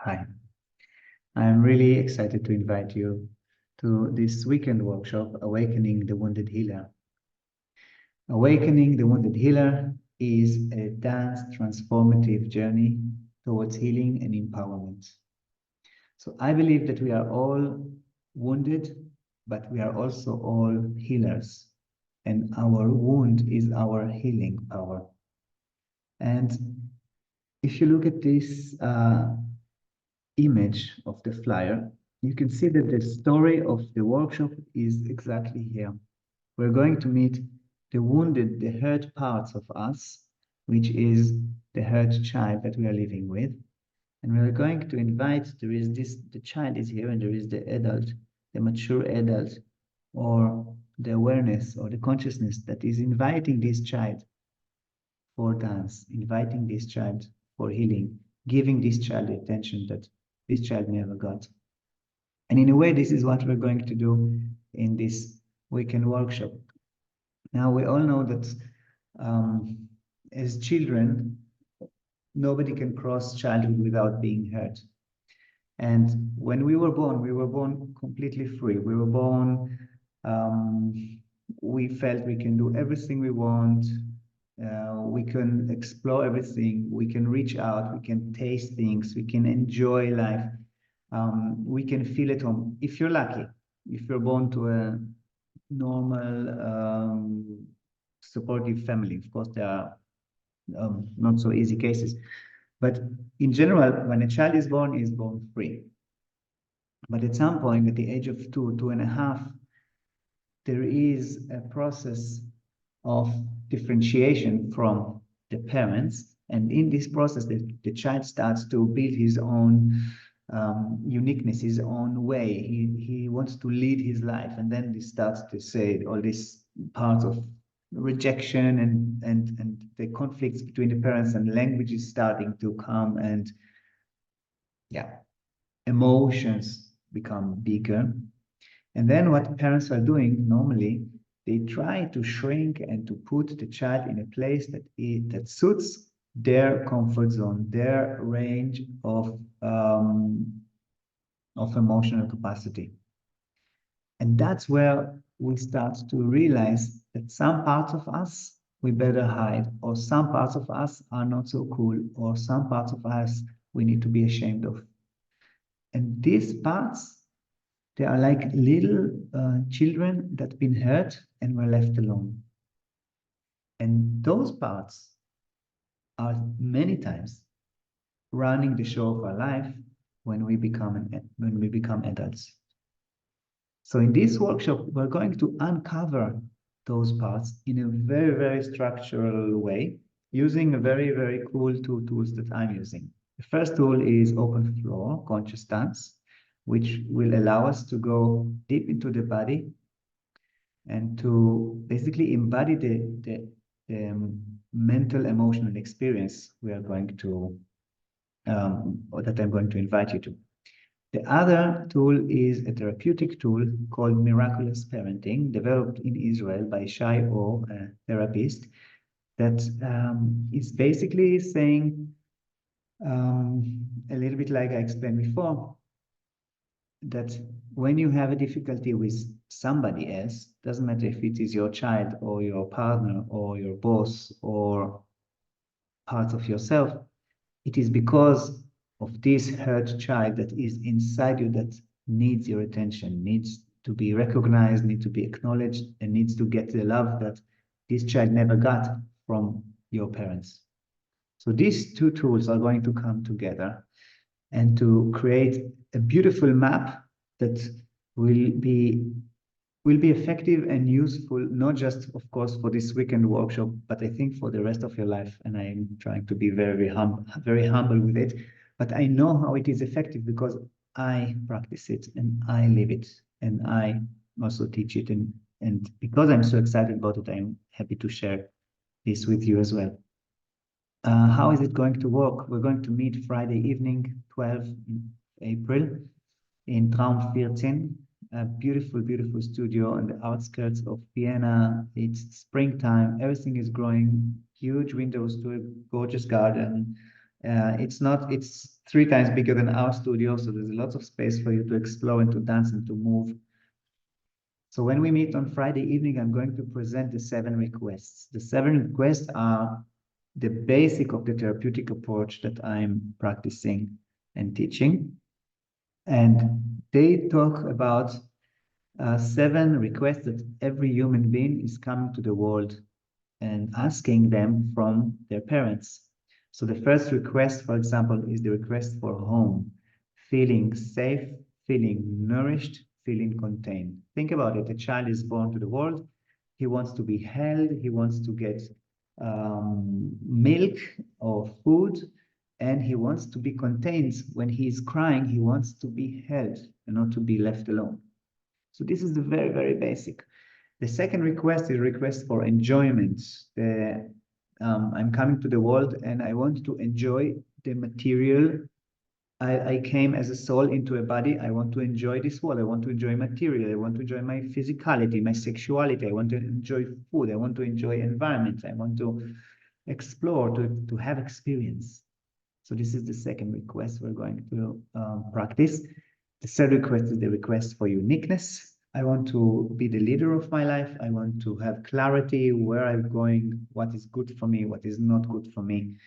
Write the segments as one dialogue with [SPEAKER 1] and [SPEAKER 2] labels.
[SPEAKER 1] Hi, I'm really excited to invite you to this weekend workshop, Awakening the Wounded Healer. Awakening the Wounded Healer is a dance transformative journey towards healing and empowerment. So I believe that we are all wounded, but we are also all healers. And our wound is our healing power. And if you look at this image of the flyer, you can see that the story of the workshop is exactly here. We're going to meet the wounded, the hurt parts of us, which is the hurt child that we are living with. And we're going to invite, the child is here, and there is the adult, the mature adult, or the awareness or the consciousness that is inviting this child for dance, inviting this child for healing, giving this child the attention that this child never got. And in a way, this is what we're going to do in this weekend workshop. Now, we all know that as children, nobody can cross childhood without being hurt. And when we were born completely free. We were born, we felt we can do everything we want. We can explore everything. We can reach out. We can taste things. We can enjoy life. We can feel at home. If you're lucky, if you're born to a normal, supportive family, of course, there are not so easy cases. But in general, when a child is born free. But at some point, at the age of 2.5, there is a process of differentiation from the parents. And in this process, the child starts to build his own uniqueness, his own way. He wants to lead his life. And then he starts to say all these parts of rejection and the conflicts between the parents, and language is starting to come, and yeah, emotions become bigger. And then what parents are doing normally, they try to shrink and to put the child in a place that suits their comfort zone, their range of emotional capacity. And that's where we start to realize that some parts of us we better hide, or some parts of us are not so cool, or some parts of us we need to be ashamed of. And these parts, they are like little children that been hurt and were left alone. And those parts are many times running the show of our life when we become adults. So in this workshop, we're going to uncover those parts in a very, very structural way, using a very, very cool two tools that I'm using. The first tool is open floor conscious dance, which will allow us to go deep into the body and to basically embody the mental emotional experience we are going to, or that I'm going to invite you to. The other tool is a therapeutic tool called Miraculous Parenting, developed in Israel by Shai Or, a therapist, that is basically saying, a little bit like I explained before, that when you have a difficulty with somebody else, doesn't matter if it is your child or your partner or your boss or parts of yourself, it is because of this hurt child that is inside you that needs your attention, needs to be recognized, needs to be acknowledged, and needs to get the love that this child never got from your parents. So these two tools are going to come together and to create a beautiful map that will be effective and useful, not just, of course, for this weekend workshop, but I think for the rest of your life. And I'm trying to be very humble with it. But I know how it is effective because I practice it and I live it and I also teach it. And because I'm so excited about it, I'm happy to share this with you as well. How is it going to work? We're going to meet Friday evening, 12 in April, in Traum 14, a beautiful, beautiful studio on the outskirts of Vienna. It's springtime. Everything is growing. Huge windows to a gorgeous garden. It's 3 times bigger than our studio, so there's lots of space for you to explore and to dance and to move. So when we meet on Friday evening, I'm going to present the 7 requests. The 7 requests are the basic of the therapeutic approach that I'm practicing and teaching. And they talk about 7 requests that every human being is coming to the world and asking them from their parents. So the first request, for example, is the request for home, feeling safe, feeling nourished, feeling contained. Think about it. A child is born to the world. He wants to be held. He wants to get milk or food, and he wants to be contained. When he is crying, he wants to be held and not to be left alone. So this is the very, very basic. The second request is a request for enjoyment. I'm coming to the world and I want to enjoy the material. I came as a soul into a body. I want to enjoy this world. I want to enjoy material. I want to enjoy my physicality, my sexuality. I want to enjoy food. I want to enjoy environment. I want to explore, to have experience. So this is the second request we're going to practice. The third request is the request for uniqueness. I want to be the leader of my life. I want to have clarity where I'm going, what is good for me, what is not good for me.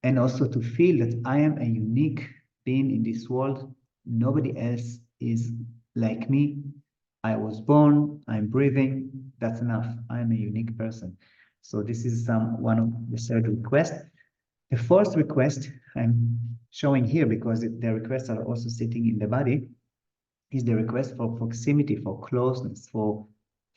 [SPEAKER 1] And also to feel that I am a unique being in this world. Nobody else is like me. I was born, I'm breathing, that's enough. I'm a unique person. So this is one of the third requests. The fourth request I'm showing here because the requests are also sitting in the body is the request for proximity, for closeness, for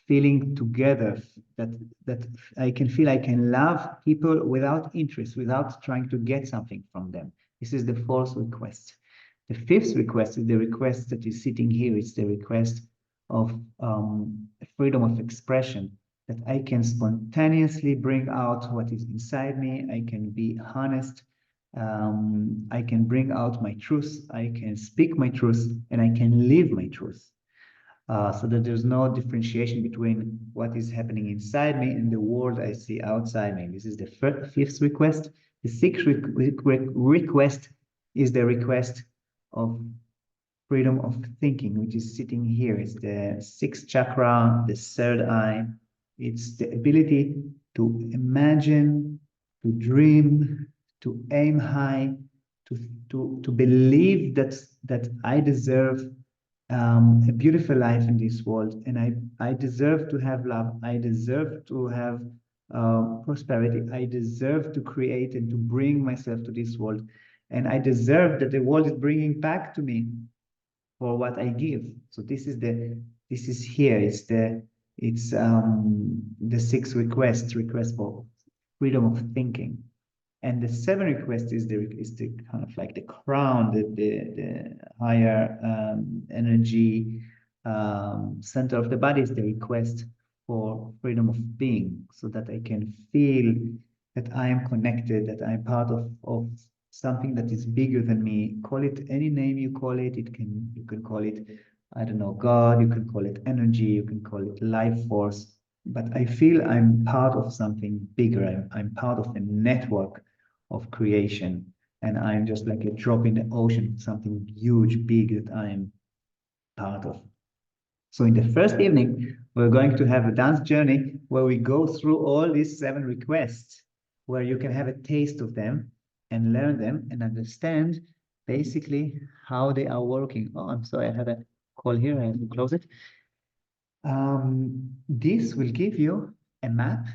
[SPEAKER 1] feeling together, that I can feel I can love people without interest, without trying to get something from them. This is the fourth request. The fifth request is the request that is sitting here. It's the request of freedom of expression, that I can spontaneously bring out what is inside me. I can be honest. I can bring out my truth. I can speak my truth, and I can live my truth. So that there's no differentiation between what is happening inside me and the world I see outside me. This is the fifth request. The sixth request is the request of freedom of thinking, which is sitting here. It's the sixth chakra, the third eye. It's the ability to imagine, to dream, to aim high, to believe that I deserve a beautiful life in this world, and I deserve to have love. I deserve to have prosperity. I deserve to create and to bring myself to this world, and I deserve that the world is bringing back to me for what I give. So this is here. It's the sixth request for freedom of thinking. And the seventh request is the kind of like the crown, the higher energy center of the body is the request for freedom of being, so that I can feel that I am connected, that I'm part of something that is bigger than me. Call it any name you call it. You can call it, I don't know, God, you can call it energy, you can call it life force. But I feel I'm part of something bigger. I'm part of a network of creation. And I'm just like a drop in the ocean, something huge, big that I'm part of. So in the first evening, we're going to have a dance journey where we go through all these 7 requests, where you can have a taste of them and learn them and understand basically how they are working. Oh, I'm sorry, I had a call here. I have to close it. This will give you a map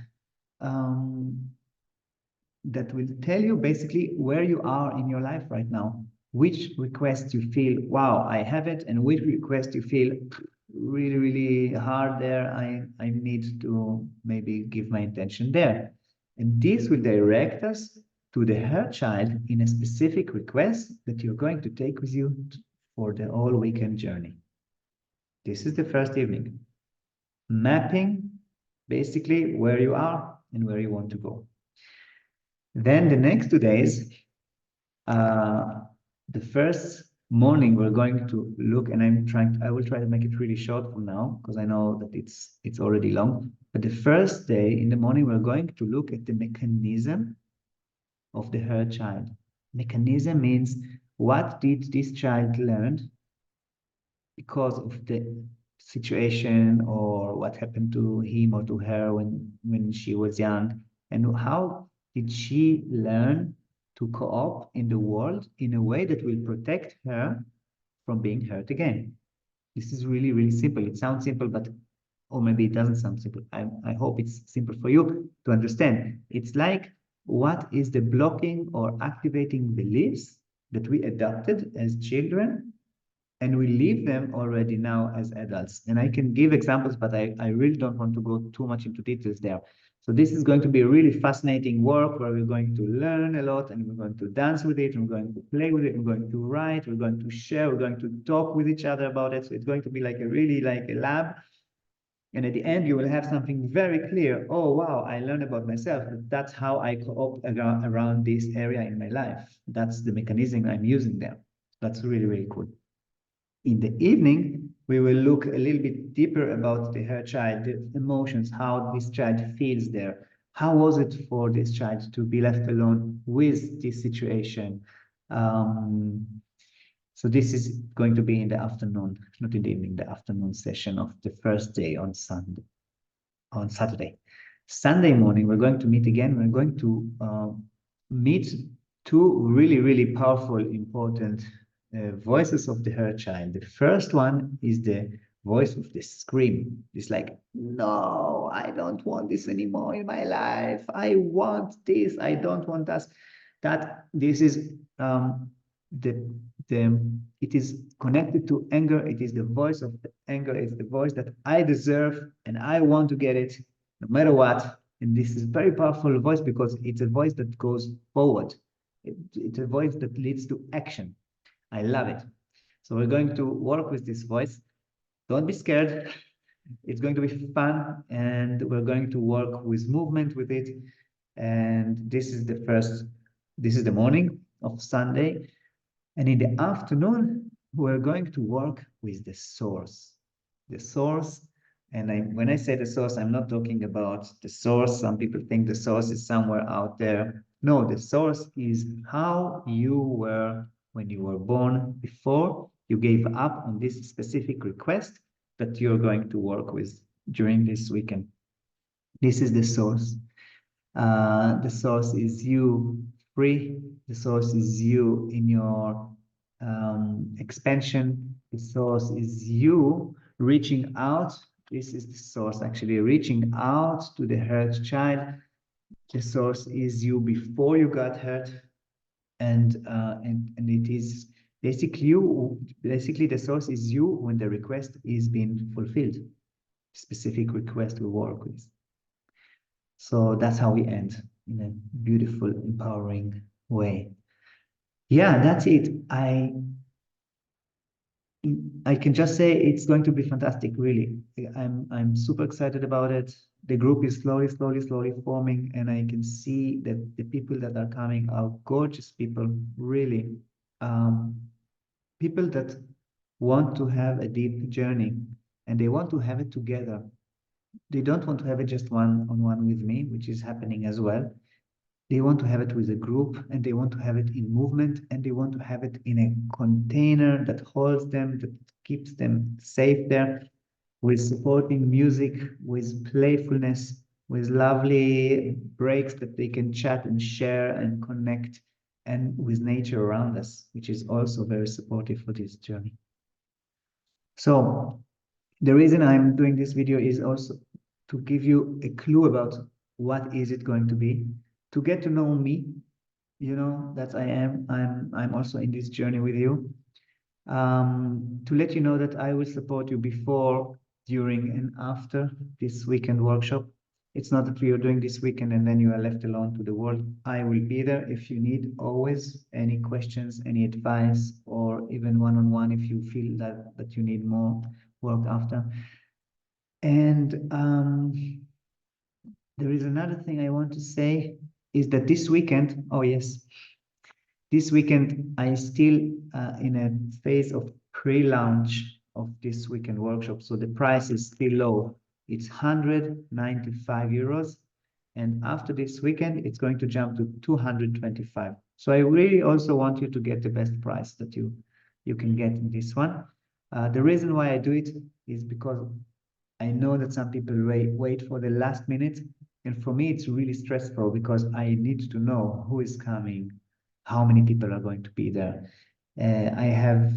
[SPEAKER 1] that will tell you basically where you are in your life right now, which request you feel, wow, I have it, and which request you feel really, really hard there. I need to maybe give my attention there. And this will direct us to the hurt child in a specific request that you're going to take with you for the whole weekend journey. This is the first evening. Mapping basically where you are and where you want to go. Then the next 2 days, the first morning we're going to look, and I will try to make it really short from now because I know that it's already long. But the first day in the morning, we're going to look at the mechanism of the hurt child. Mechanism means what did this child learn because of the situation or what happened to him or to her when she was young, and how did she learn to cope in the world in a way that will protect her from being hurt again. This is really, really simple. It sounds simple, but or maybe it doesn't sound simple. I hope it's simple for you to understand. It's like what is the blocking or activating beliefs that we adopted as children, and we leave them already now as adults. And I can give examples, but I really don't want to go too much into details there. So this is going to be a really fascinating work where we're going to learn a lot, and we're going to dance with it, and we're going to play with it, we're going to write, we're going to share, we're going to talk with each other about it. So it's going to be like a really like a lab. And at the end, you will have something very clear. Oh, wow, I learned about myself. That's how I cope around this area in my life. That's the mechanism I'm using there. That's really, really cool. In the evening, we will look a little bit deeper about her child, the emotions, how this child feels there. How was it for this child to be left alone with this situation? So this is going to be in the afternoon, not in the evening, the afternoon session of the first day on Saturday. Sunday morning, we're going to meet again. We're going to meet two really, really powerful, important voices of the hurt child. The first one is the voice of the scream. It's like, no, I don't want this anymore in my life. I want this. I don't want that. This is the it is connected to anger. It is the voice of the anger. It's the voice that I deserve and I want to get it no matter what. And this is a very powerful voice because it's a voice that goes forward. It's a voice that leads to action. I love it. So we're going to work with this voice. Don't be scared. It's going to be fun, and we're going to work with movement with it. And this is the morning of Sunday. And in the afternoon, we're going to work with the source. The source, and when I say the source, I'm not talking about the source. Some people think the source is somewhere out there. No, the source is how you were when you were born, before you gave up on this specific request that you're going to work with during this weekend. This is the source. The source is you free. The source is you in your expansion. The source is you reaching out. This is the source actually reaching out to the hurt child. The source is you before you got hurt, and it is basically the source is you when the request is being fulfilled. Specific request we work with. So that's how we end in a beautiful, empowering way. Yeah, that's it. I can just say it's going to be fantastic, really. I'm super excited about it. The group is slowly forming, and I can see that the people that are coming are gorgeous people, really. People that want to have a deep journey, and they want to have it together. They don't want to have it just one-on-one with me, which is happening as well. They want to have it with a group, and they want to have it in movement, and they want to have it in a container that holds them, that keeps them safe there, with supporting music, with playfulness, with lovely breaks that they can chat and share and connect, and with nature around us, which is also very supportive for this journey. So the reason I'm doing this video is also to give you a clue about what is it going to be, to get to know me, that I'm also in this journey with you, to let you know that I will support you before, during, and after this weekend workshop. It's not that we are doing this weekend and then you are left alone to the world. I will be there if you need always any questions, any advice, or even one-on-one if you feel that you need more work after. And there is another thing I want to say is that this weekend, oh yes, this weekend I still in a phase of pre-launch of this weekend workshop. So the price is still low. It's 195 euros. And after this weekend, it's going to jump to 225. So I really also want you to get the best price that you can get in this one. The reason why I do it is because I know that some people wait for the last minute. And for me, it's really stressful because I need to know who is coming, how many people are going to be there. I have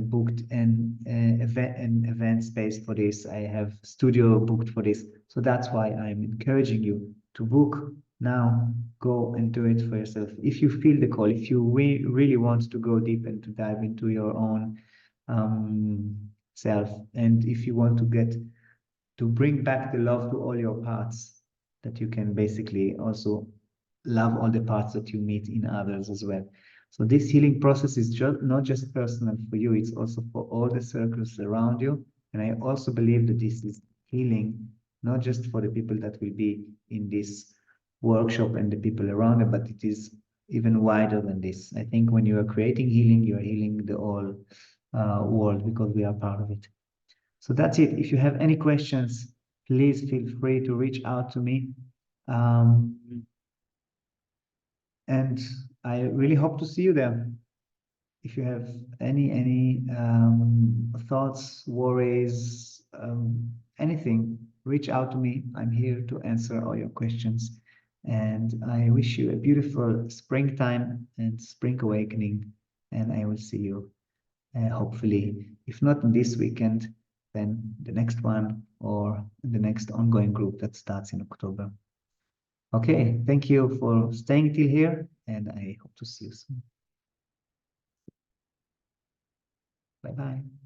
[SPEAKER 1] booked an event space for this. I have studio booked for this. So that's why I'm encouraging you to book now. Go and do it for yourself. If you feel the call, if you really want to go deep and to dive into your own self, and if you want to get to bring back the love to all your parts, that you can basically also love all the parts that you meet in others as well. So this healing process is not just personal for you, it's also for all the circles around you. And I also believe that this is healing, not just for the people that will be in this workshop and the people around them, but it is even wider than this. I think when you are creating healing, you are healing the whole world because we are part of it. So that's it. If you have any questions, please feel free to reach out to me. Um, and I really hope to see you there. If you have any thoughts, worries, anything, reach out to me. I'm here to answer all your questions. And I wish you a beautiful springtime and spring awakening. And I will see you hopefully, if not this weekend, then the next one or the next ongoing group that starts in October. Okay, thank you for staying till here, and I hope to see you soon. Bye bye.